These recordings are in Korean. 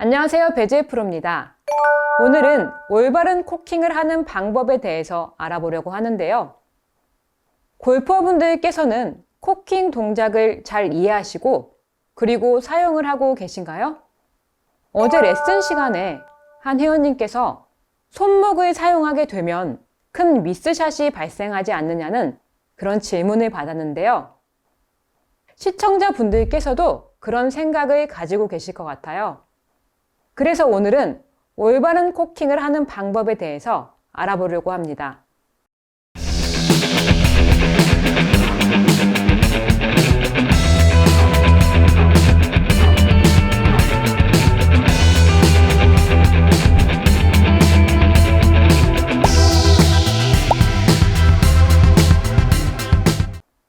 안녕하세요, 배지혜 프로입니다. 오늘은 올바른 코킹을 하는 방법에 대해서 알아보려고 하는데요. 골퍼분들께서는 코킹 동작을 잘 이해하시고 그리고 사용을 하고 계신가요? 어제 레슨 시간에 한 회원님께서 손목을 사용하게 되면 큰 미스샷이 발생하지 않느냐는 그런 질문을 받았는데요. 시청자분들께서도 그런 생각을 가지고 계실 것 같아요. 그래서 오늘은 올바른 코킹을 하는 방법에 대해서 알아보려고 합니다.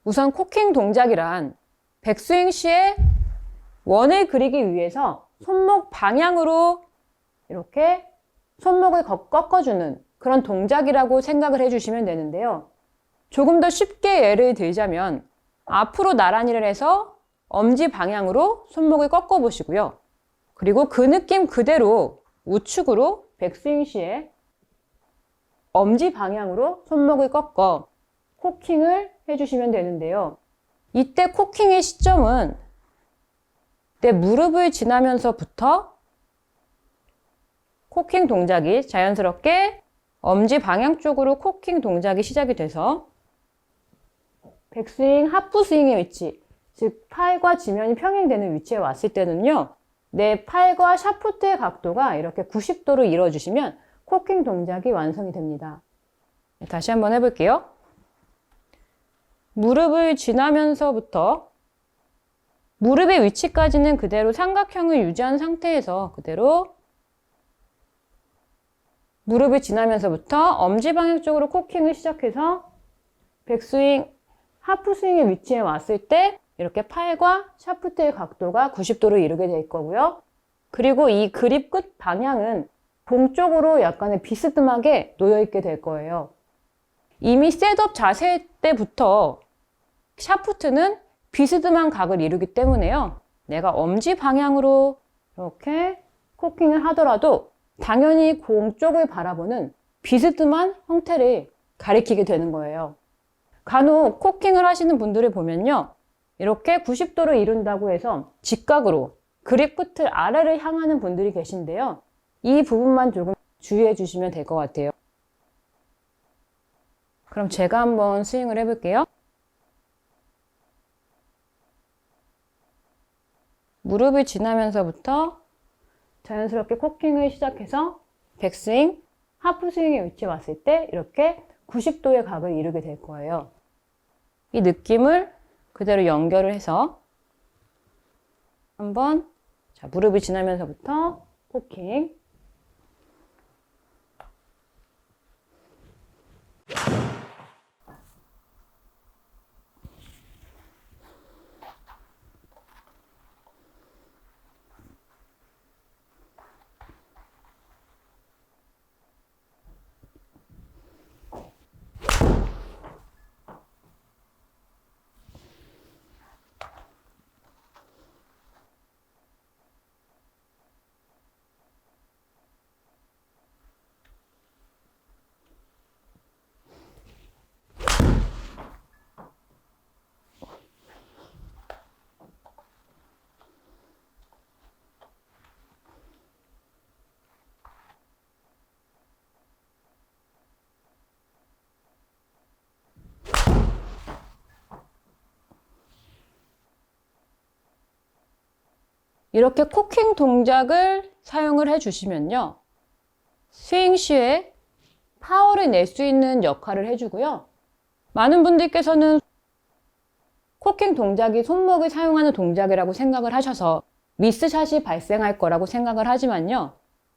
우선 코킹 동작이란 백스윙 시에 원을 그리기 위해서 손목 방향으로 이렇게 손목을 꺾어주는 그런 동작이라고 생각을 해주시면 되는데요. 조금 더 쉽게 예를 들자면 앞으로 나란히를 해서 엄지 방향으로 손목을 꺾어 보시고요. 그리고 그 느낌 그대로 우측으로 백스윙 시에 엄지 방향으로 손목을 꺾어 코킹을 해주시면 되는데요. 이때 코킹의 시점은 내 무릎을 지나면서부터 코킹 동작이 자연스럽게 엄지 방향 쪽으로 코킹 동작이 시작이 돼서 백스윙, 하프스윙의 위치, 즉 팔과 지면이 평행되는 위치에 왔을 때는요, 내 팔과 샤프트의 각도가 이렇게 90도로 이루어주시면 코킹 동작이 완성이 됩니다. 다시 한번 해볼게요. 무릎을 지나면서부터 무릎의 위치까지는 그대로 삼각형을 유지한 상태에서 그대로 무릎을 지나면서부터 엄지 방향 쪽으로 코킹을 시작해서 백스윙, 하프스윙의 위치에 왔을 때 이렇게 팔과 샤프트의 각도가 90도를 이루게 될 거고요. 그리고 이 그립 끝 방향은 공 쪽으로 약간의 비스듬하게 놓여있게 될 거예요. 이미 셋업 자세 때부터 샤프트는 비스듬한 각을 이루기 때문에요. 내가 엄지 방향으로 이렇게 코킹을 하더라도 당연히 공 쪽을 바라보는 비스듬한 형태를 가리키게 되는 거예요. 간혹 코킹을 하시는 분들을 보면요, 이렇게 90도를 이룬다고 해서 직각으로 그립 끝을 아래를 향하는 분들이 계신데요. 이 부분만 조금 주의해 주시면 될 것 같아요. 그럼 제가 한번 스윙을 해볼게요. 무릎을 지나면서부터 자연스럽게 코킹을 시작해서 백스윙, 하프스윙의 위치에 왔을 때 이렇게 90도의 각을 이루게 될 거예요. 이 느낌을 그대로 연결을 해서 한번 무릎을 지나면서부터 코킹, 이렇게 코킹 동작을 사용을 해주시면요, 스윙 시에 파워를 낼 수 있는 역할을 해주고요. 많은 분들께서는 코킹 동작이 손목을 사용하는 동작이라고 생각을 하셔서 미스샷이 발생할 거라고 생각을 하지만요,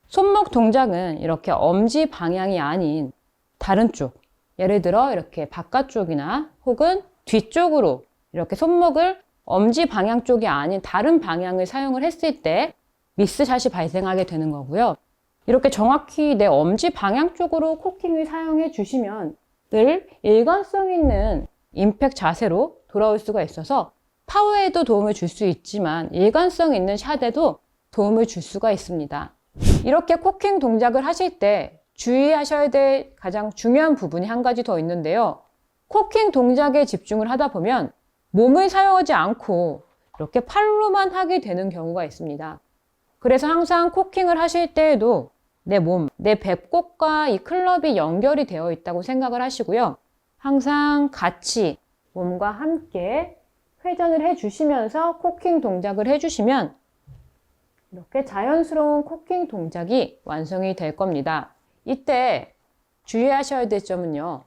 손목 동작은 이렇게 엄지 방향이 아닌 다른 쪽, 예를 들어 이렇게 바깥쪽이나 혹은 뒤쪽으로 이렇게 손목을 엄지 방향 쪽이 아닌 다른 방향을 사용을 했을 때 미스샷이 발생하게 되는 거고요. 이렇게 정확히 내 엄지 방향 쪽으로 코킹을 사용해 주시면 늘 일관성 있는 임팩트 자세로 돌아올 수가 있어서 파워에도 도움을 줄 수 있지만 일관성 있는 샷에도 도움을 줄 수가 있습니다. 이렇게 코킹 동작을 하실 때 주의하셔야 될 가장 중요한 부분이 한 가지 더 있는데요. 코킹 동작에 집중을 하다 보면 몸을 사용하지 않고 이렇게 팔로만 하게 되는 경우가 있습니다. 그래서 항상 코킹을 하실 때에도 내 몸, 내 배꼽과 이 클럽이 연결이 되어 있다고 생각을 하시고요. 항상 같이 몸과 함께 회전을 해주시면서 코킹 동작을 해주시면 이렇게 자연스러운 코킹 동작이 완성이 될 겁니다. 이때 주의하셔야 될 점은요.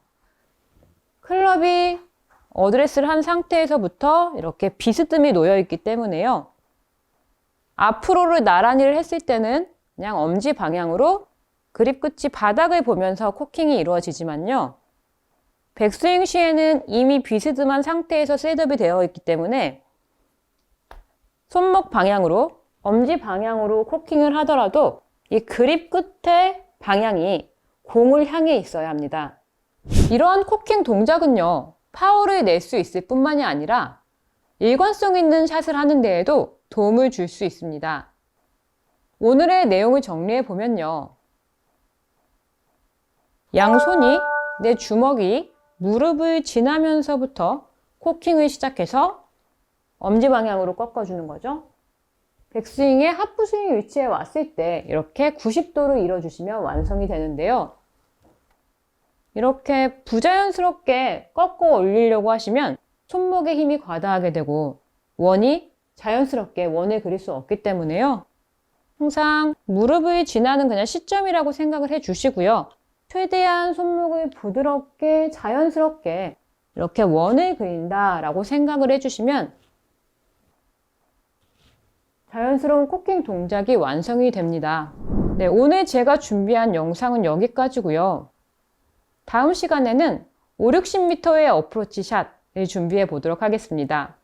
클럽이 어드레스를 한 상태에서부터 이렇게 비스듬히 놓여 있기 때문에요. 앞으로를 나란히를 했을 때는 그냥 엄지 방향으로 그립 끝이 바닥을 보면서 코킹이 이루어지지만요. 백스윙 시에는 이미 비스듬한 상태에서 셋업이 되어 있기 때문에 손목 방향으로, 엄지 방향으로 코킹을 하더라도 이 그립 끝의 방향이 공을 향해 있어야 합니다. 이러한 코킹 동작은요, 파워를 낼 수 있을 뿐만이 아니라 일관성 있는 샷을 하는 데에도 도움을 줄 수 있습니다. 오늘의 내용을 정리해 보면요. 양손이 내 주먹이 무릎을 지나면서부터 코킹을 시작해서 엄지 방향으로 꺾어주는 거죠. 백스윙의 하프스윙 위치에 왔을 때 이렇게 90도로 밀어주시면 완성이 되는데요. 이렇게 부자연스럽게 꺾어 올리려고 하시면 손목에 힘이 과다하게 되고 원이 자연스럽게 원을 그릴 수 없기 때문에요. 항상 무릎을 지나는 그냥 시점이라고 생각을 해주시고요. 최대한 손목을 부드럽게 자연스럽게 이렇게 원을 그린다라고 생각을 해주시면 자연스러운 코킹 동작이 완성이 됩니다. 네, 오늘 제가 준비한 영상은 여기까지고요. 다음 시간에는 5, 60m의 어프로치 샷을 준비해 보도록 하겠습니다.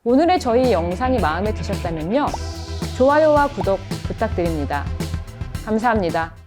오늘의 저희 영상이 마음에 드셨다면요. 좋아요와 구독 부탁드립니다. 감사합니다.